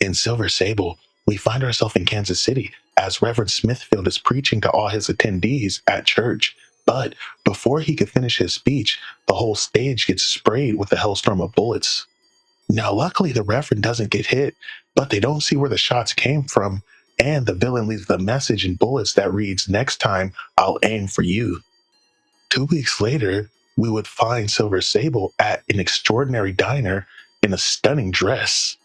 In Silver Sable, we find ourselves in Kansas City as Reverend Smithfield is preaching to all his attendees at church. But before he could finish his speech, the whole stage gets sprayed with a hailstorm of bullets. Now, luckily, the Reverend doesn't get hit, but they don't see where the shots came from, and the villain leaves the message in bullets that reads, "Next time, I'll aim for you." 2 weeks later, we would find Silver Sable at an extraordinary diner in a stunning dress.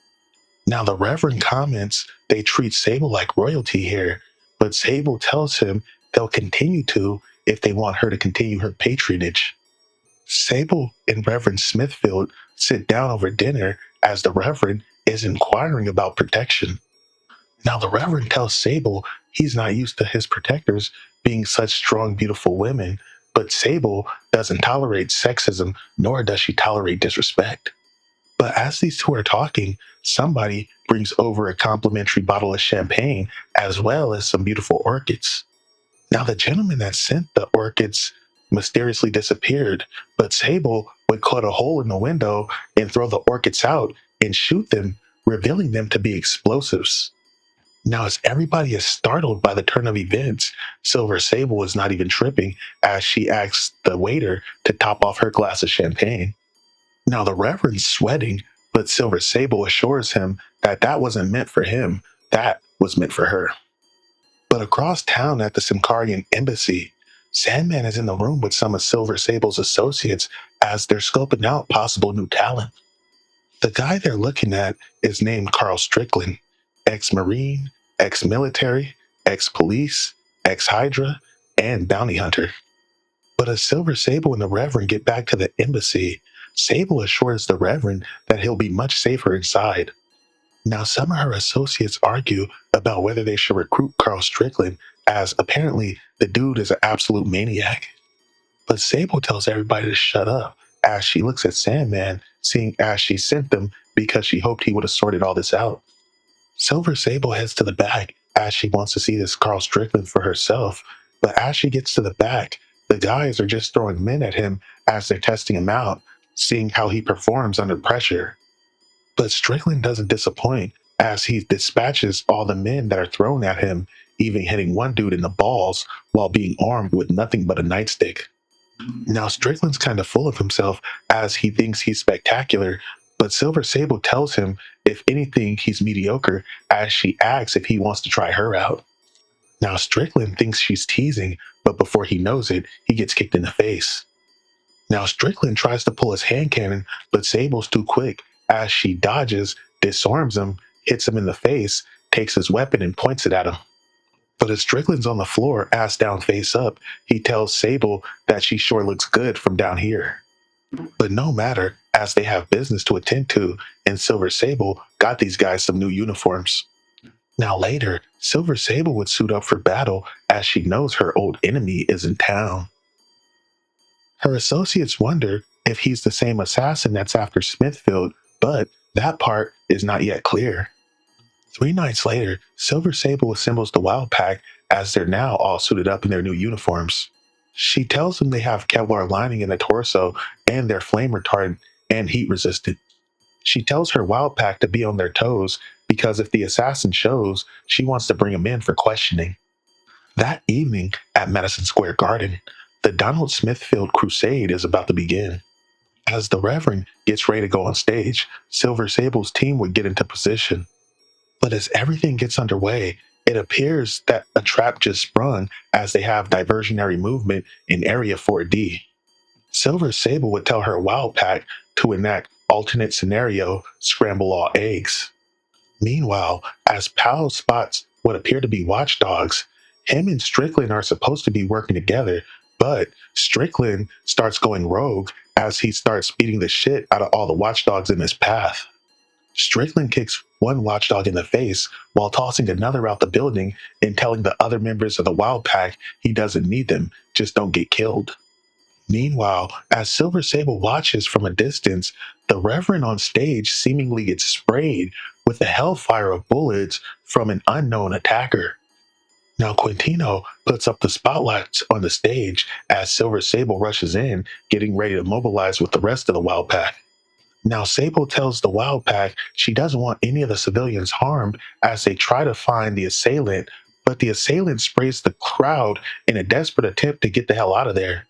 Now, the Reverend comments they treat Sable like royalty here, but Sable tells him they'll continue to if they want her to continue her patronage. Sable and Reverend Smithfield sit down over dinner as the Reverend is inquiring about protection. Now, the Reverend tells Sable he's not used to his protectors being such strong, beautiful women, but Sable doesn't tolerate sexism, nor does she tolerate disrespect. But as these two are talking, somebody brings over a complimentary bottle of champagne as well as some beautiful orchids. Now, the gentleman that sent the orchids mysteriously disappeared, but Sable would cut a hole in the window and throw the orchids out and shoot them, revealing them to be explosives. Now, as everybody is startled by the turn of events, Silver Sable is not even tripping as she asks the waiter to top off her glass of champagne. Now, the Reverend's sweating, but Silver Sable assures him that that wasn't meant for him, that was meant for her. But across town at the Simkarian embassy, Sandman is in the room with some of Silver Sable's associates as they're scoping out possible new talent. The guy they're looking at is named Carl Strickland, ex-Marine, ex-military, ex-police, ex-Hydra, and bounty hunter. But as Silver Sable and the Reverend get back to the embassy, Sable assures the Reverend that he'll be much safer inside. Now, some of her associates argue about whether they should recruit Carl Strickland, as apparently the dude is an absolute maniac. But Sable tells everybody to shut up as she looks at Sandman, seeing as she sent them because she hoped he would have sorted all this out. Silver Sable heads to the back as she wants to see this Carl Strickland for herself, but as she gets to the back, the guys are just throwing men at him as they're testing him out, seeing how he performs under pressure. But Strickland doesn't disappoint as he dispatches all the men that are thrown at him, even hitting one dude in the balls while being armed with nothing but a nightstick. Now, Strickland's kind of full of himself as he thinks he's spectacular, but Silver Sable tells him, if anything, he's mediocre as she asks if he wants to try her out. Now, Strickland thinks she's teasing, but before he knows it, he gets kicked in the face. Now, Strickland tries to pull his hand cannon, but Sable's too quick as she dodges, disarms him, hits him in the face, takes his weapon, and points it at him. But as Strickland's on the floor, ass down, face up, he tells Sable that she sure looks good from down here. But no matter, as they have business to attend to, and Silver Sable got these guys some new uniforms. Now later, Silver Sable would suit up for battle as she knows her old enemy is in town. Her associates wonder if he's the same assassin that's after Smithfield, but that part is not yet clear. 3 nights later, Silver Sable assembles the Wild Pack as they're now all suited up in their new uniforms. She tells them they have Kevlar lining in the torso and they're flame retardant and heat resistant. She tells her Wild Pack to be on their toes because if the assassin shows, she wants to bring him in for questioning. That evening at Madison Square Garden, the Donald Smithfield Crusade is about to begin. As the Reverend gets ready to go on stage, Silver Sable's team would get into position. But as everything gets underway, it appears that a trap just sprung as they have diversionary movement in Area 4D. Silver Sable would tell her Wild Pack to enact alternate scenario, scramble all eggs. Meanwhile, as Powell spots what appear to be watchdogs, him and Strickland are supposed to be working together, but Strickland starts going rogue as he starts beating the shit out of all the watchdogs in his path. Strickland kicks one watchdog in the face while tossing another out the building and telling the other members of the Wild Pack he doesn't need them, just don't get killed. Meanwhile, as Silver Sable watches from a distance, the Reverend on stage seemingly gets sprayed with a hellfire of bullets from an unknown attacker. Now Quintino puts up the spotlights on the stage as Silver Sable rushes in, getting ready to mobilize with the rest of the Wild Pack. Now, Sable tells the Wild Pack she doesn't want any of the civilians harmed as they try to find the assailant, but the assailant sprays the crowd in a desperate attempt to get the hell out of there.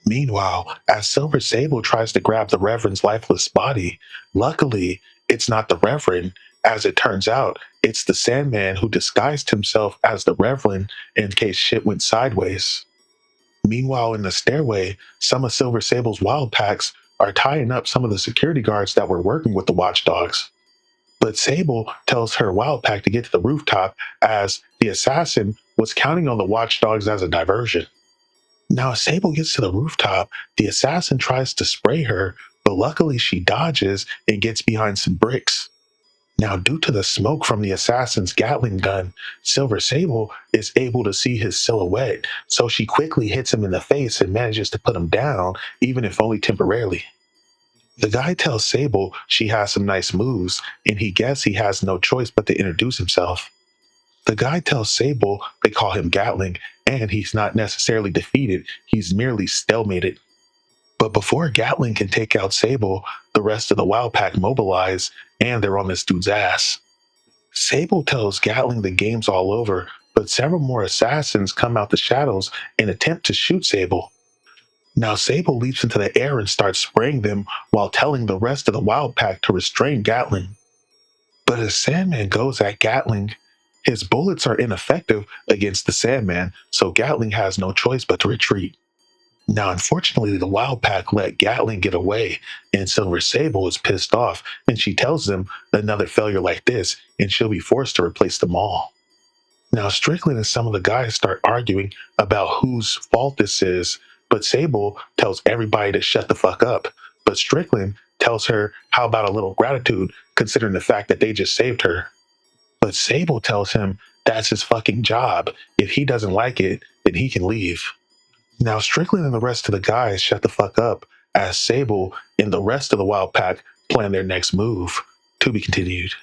Meanwhile, as Silver Sable tries to grab the Reverend's lifeless body, luckily, it's not the Reverend. As it turns out, it's the Sandman who disguised himself as the Reverend in case shit went sideways. Meanwhile, in the stairway, some of Silver Sable's wild packs are tying up some of the security guards that were working with the watchdogs. But Sable tells her wild pack to get to the rooftop as the assassin was counting on the watchdogs as a diversion. Now, as Sable gets to the rooftop, the assassin tries to spray her, but luckily she dodges and gets behind some bricks. Now, due to the smoke from the assassin's Gatling gun, Silver Sable is able to see his silhouette, so she quickly hits him in the face and manages to put him down, even if only temporarily. The guy tells Sable she has some nice moves, and he guesses he has no choice but to introduce himself. The guy tells Sable they call him Gatling, and he's not necessarily defeated, he's merely stalemated. But before Gatling can take out Sable, the rest of the Wild Pack mobilize, and they're on this dude's ass. Sable tells Gatling the game's all over, but several more assassins come out the shadows and attempt to shoot Sable. Now Sable leaps into the air and starts spraying them while telling the rest of the Wild Pack to restrain Gatling. But as Sandman goes at Gatling, his bullets are ineffective against the Sandman, so Gatling has no choice but to retreat. Now, unfortunately, the Wild Pack let Gatling get away, and Silver Sable is pissed off, and she tells them another failure like this, and she'll be forced to replace them all. Now, Strickland and some of the guys start arguing about whose fault this is, but Sable tells everybody to shut the fuck up. But Strickland tells her how about a little gratitude, considering the fact that they just saved her. But Sable tells him that's his fucking job. If he doesn't like it, then he can leave. Now, Strickland and the rest of the guys shut the fuck up as Sable and the rest of the Wild Pack plan their next move. To be continued.